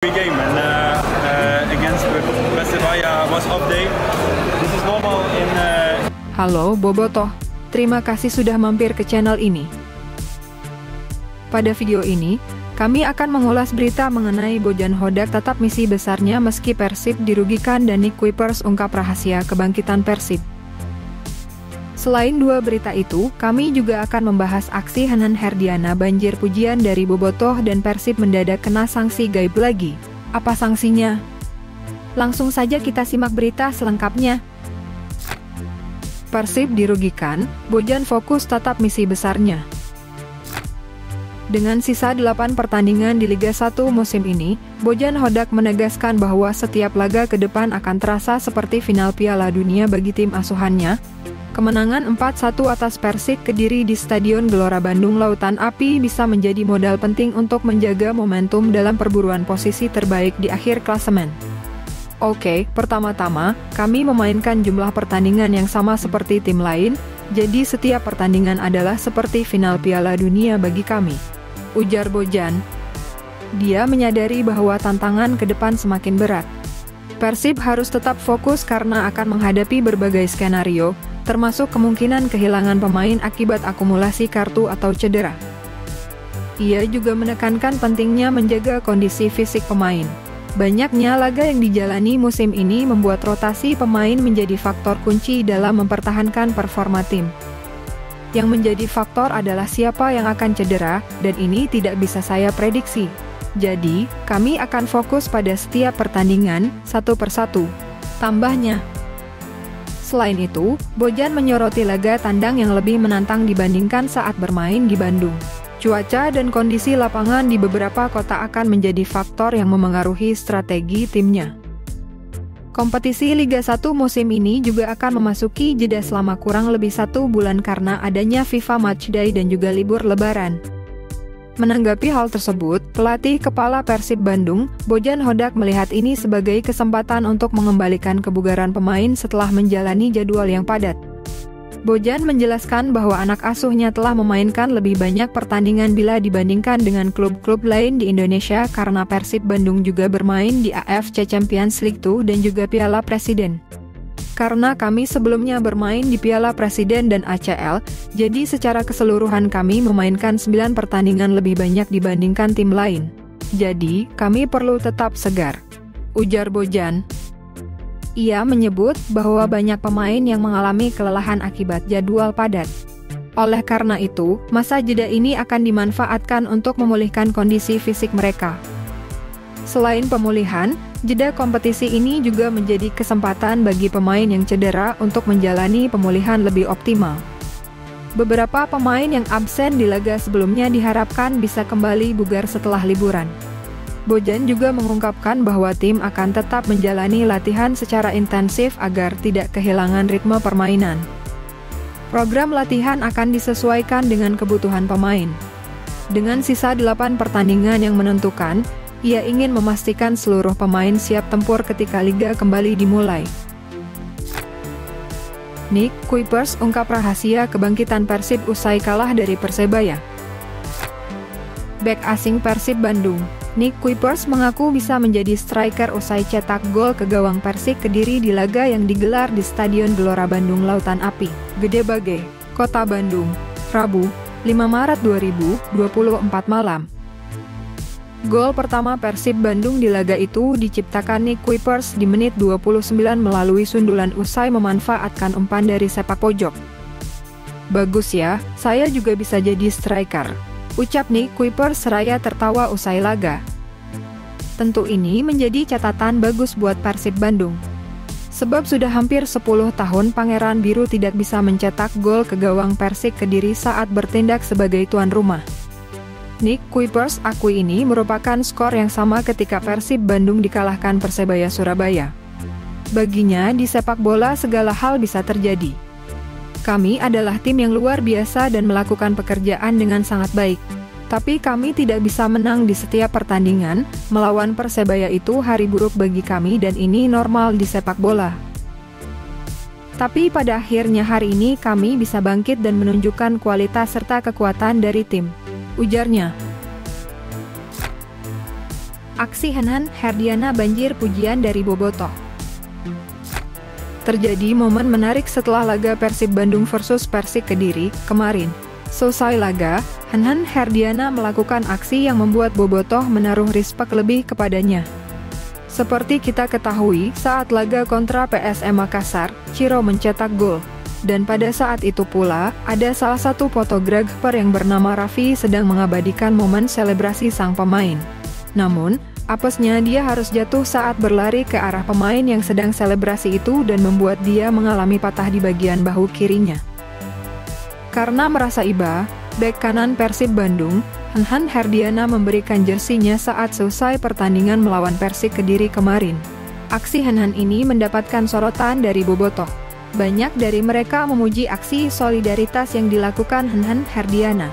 Game and against Persebaya was off day. This is normal in. Halo Bobotoh, terima kasih sudah mampir ke channel ini. Pada video ini, kami akan mengulas berita mengenai Bojan Hodak tetap misi besarnya meski Persib dirugikan dan Nick Kuipers ungkap rahasia kebangkitan Persib. Selain dua berita itu, kami juga akan membahas aksi Hanan Herdiana banjir pujian dari Bobotoh dan Persib mendadak kena sanksi gaib lagi. Apa sanksinya? Langsung saja kita simak berita selengkapnya. Persib dirugikan, Bojan fokus tetap misi besarnya. Dengan sisa 8 pertandingan di Liga 1 musim ini, Bojan Hodak menegaskan bahwa setiap laga ke depan akan terasa seperti final Piala Dunia bagi tim asuhannya. Kemenangan 4-1 atas Persik Kediri di Stadion Gelora Bandung Lautan Api bisa menjadi modal penting untuk menjaga momentum dalam perburuan posisi terbaik di akhir klasemen. Oke, pertama-tama, kami memainkan jumlah pertandingan yang sama seperti tim lain, jadi setiap pertandingan adalah seperti final Piala Dunia bagi kami, ujar Bojan. Dia menyadari bahwa tantangan ke depan semakin berat. Persib harus tetap fokus karena akan menghadapi berbagai skenario, termasuk kemungkinan kehilangan pemain akibat akumulasi kartu atau cedera. Ia juga menekankan pentingnya menjaga kondisi fisik pemain. Banyaknya laga yang dijalani musim ini membuat rotasi pemain menjadi faktor kunci dalam mempertahankan performa tim. Yang menjadi faktor adalah siapa yang akan cedera, dan ini tidak bisa saya prediksi. Jadi, kami akan fokus pada setiap pertandingan, satu persatu, tambahnya. Selain itu, Bojan menyoroti laga tandang yang lebih menantang dibandingkan saat bermain di Bandung. Cuaca dan kondisi lapangan di beberapa kota akan menjadi faktor yang memengaruhi strategi timnya. Kompetisi Liga 1 musim ini juga akan memasuki jeda selama kurang lebih 1 bulan karena adanya FIFA Matchday dan juga libur Lebaran. Menanggapi hal tersebut, pelatih kepala Persib Bandung, Bojan Hodak melihat ini sebagai kesempatan untuk mengembalikan kebugaran pemain setelah menjalani jadwal yang padat. Bojan menjelaskan bahwa anak asuhnya telah memainkan lebih banyak pertandingan bila dibandingkan dengan klub-klub lain di Indonesia karena Persib Bandung juga bermain di AFC Champions League 2 dan juga Piala Presiden. Karena kami sebelumnya bermain di Piala Presiden dan ACL, jadi secara keseluruhan kami memainkan 9 pertandingan lebih banyak dibandingkan tim lain. Jadi, kami perlu tetap segar, ujar Bojan. Ia menyebut bahwa banyak pemain yang mengalami kelelahan akibat jadwal padat. Oleh karena itu, masa jeda ini akan dimanfaatkan untuk memulihkan kondisi fisik mereka. Selain pemulihan, jeda kompetisi ini juga menjadi kesempatan bagi pemain yang cedera untuk menjalani pemulihan lebih optimal. Beberapa pemain yang absen di laga sebelumnya diharapkan bisa kembali bugar setelah liburan. Bojan juga mengungkapkan bahwa tim akan tetap menjalani latihan secara intensif agar tidak kehilangan ritme permainan. Program latihan akan disesuaikan dengan kebutuhan pemain. Dengan sisa 8 pertandingan yang menentukan, ia ingin memastikan seluruh pemain siap tempur ketika liga kembali dimulai. Nick Kuipers ungkap rahasia kebangkitan Persib usai kalah dari Persebaya. Bek asing Persib Bandung, Nick Kuipers mengaku bisa menjadi striker usai cetak gol ke gawang Persik Kediri di laga yang digelar di Stadion Gelora Bandung Lautan Api, Gede Bage, Kota Bandung, Rabu, 5 Maret 2024 malam. Gol pertama Persib Bandung di laga itu diciptakan Nick Kuipers di menit 29 melalui sundulan usai memanfaatkan umpan dari sepak pojok. Bagus ya, saya juga bisa jadi striker, ucap Nick Kuipers seraya tertawa usai laga. Tentu ini menjadi catatan bagus buat Persib Bandung. Sebab sudah hampir 10 tahun Pangeran Biru tidak bisa mencetak gol ke gawang Persik Kediri saat bertindak sebagai tuan rumah. Nick Kuipers akui ini merupakan skor yang sama ketika Persib Bandung dikalahkan Persebaya Surabaya. Baginya di sepak bola segala hal bisa terjadi. Kami adalah tim yang luar biasa dan melakukan pekerjaan dengan sangat baik. Tapi kami tidak bisa menang di setiap pertandingan, melawan Persebaya itu hari buruk bagi kami dan ini normal di sepak bola. Tapi pada akhirnya hari ini kami bisa bangkit dan menunjukkan kualitas serta kekuatan dari tim, ujarnya. Aksi Hanhan Herdiana banjir pujian dari bobotoh. Terjadi momen menarik setelah laga Persib Bandung versus Persik Kediri kemarin. Selesai laga, Hanhan Herdiana melakukan aksi yang membuat bobotoh menaruh respek lebih kepadanya. Seperti kita ketahui, saat laga kontra PSM Makassar, Ciro mencetak gol. Dan pada saat itu pula, ada salah satu fotografer yang bernama Raffi sedang mengabadikan momen selebrasi sang pemain. Namun, apesnya dia harus jatuh saat berlari ke arah pemain yang sedang selebrasi itu dan membuat dia mengalami patah di bagian bahu kirinya. Karena merasa iba, bek kanan Persib Bandung, Hanhan Herdiana memberikan jersinya saat selesai pertandingan melawan Persik Kediri kemarin. Aksi Hanhan ini mendapatkan sorotan dari bobotoh. Banyak dari mereka memuji aksi solidaritas yang dilakukan Hanhan Herdiana.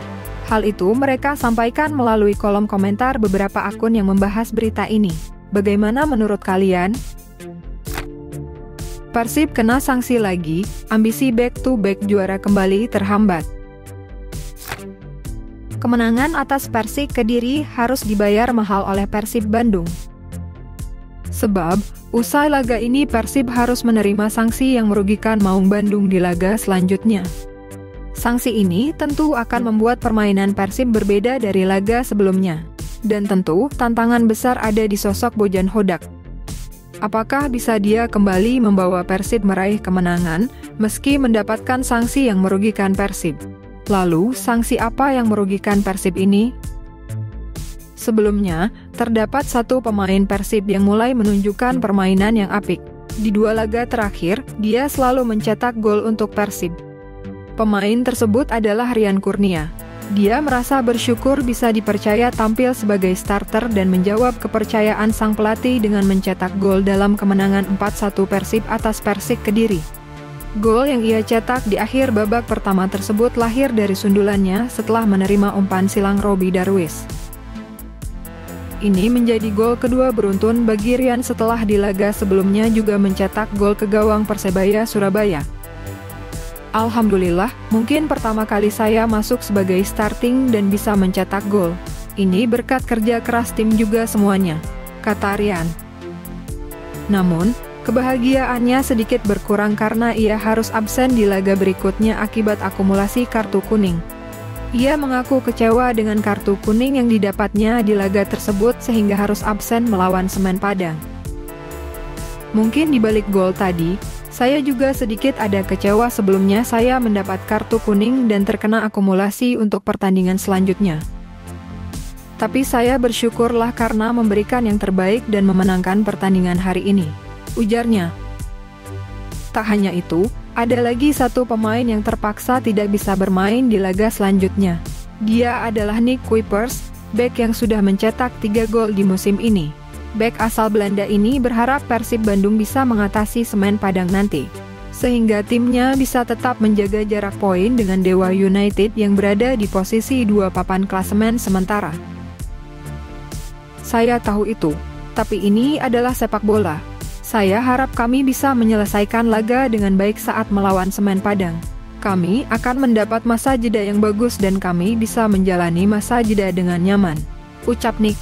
Hal itu mereka sampaikan melalui kolom komentar beberapa akun yang membahas berita ini. Bagaimana menurut kalian? Persib kena sanksi lagi, ambisi back-to-back juara kembali terhambat. Kemenangan atas Persik Kediri harus dibayar mahal oleh Persib Bandung. Sebab, usai laga ini Persib harus menerima sanksi yang merugikan Maung Bandung di laga selanjutnya. Sanksi ini tentu akan membuat permainan Persib berbeda dari laga sebelumnya. Dan tentu, tantangan besar ada di sosok Bojan Hodak. Apakah bisa dia kembali membawa Persib meraih kemenangan, meski mendapatkan sanksi yang merugikan Persib? Lalu, sanksi apa yang merugikan Persib ini? Sebelumnya, terdapat satu pemain Persib yang mulai menunjukkan permainan yang apik. Di 2 laga terakhir, dia selalu mencetak gol untuk Persib. Pemain tersebut adalah Rian Kurnia. Dia merasa bersyukur bisa dipercaya tampil sebagai starter dan menjawab kepercayaan sang pelatih dengan mencetak gol dalam kemenangan 4-1 Persib atas Persik Kediri. Gol yang ia cetak di akhir babak pertama tersebut lahir dari sundulannya setelah menerima umpan silang Robi Darwis. Ini menjadi gol kedua beruntun bagi Rian setelah di laga sebelumnya juga mencetak gol ke gawang Persebaya Surabaya. Alhamdulillah, mungkin pertama kali saya masuk sebagai starting dan bisa mencetak gol. Ini berkat kerja keras tim juga semuanya, kata Rian. Namun, kebahagiaannya sedikit berkurang karena ia harus absen di laga berikutnya akibat akumulasi kartu kuning. Ia mengaku kecewa dengan kartu kuning yang didapatnya di laga tersebut sehingga harus absen melawan Semen Padang. Mungkin di balik gol tadi, saya juga sedikit ada kecewa sebelumnya saya mendapat kartu kuning dan terkena akumulasi untuk pertandingan selanjutnya. Tapi saya bersyukurlah karena memberikan yang terbaik dan memenangkan pertandingan hari ini, ujarnya. Tak hanya itu, ada lagi satu pemain yang terpaksa tidak bisa bermain di laga selanjutnya. Dia adalah Nick Kuipers, bek yang sudah mencetak 3 gol di musim ini. Bek asal Belanda ini berharap Persib Bandung bisa mengatasi Semen Padang nanti, sehingga timnya bisa tetap menjaga jarak poin dengan Dewa United yang berada di posisi 2 papan klasemen sementara. Saya tahu itu, tapi ini adalah sepak bola. Saya harap kami bisa menyelesaikan laga dengan baik saat melawan Semen Padang. Kami akan mendapat masa jeda yang bagus dan kami bisa menjalani masa jeda dengan nyaman, ucap Nick.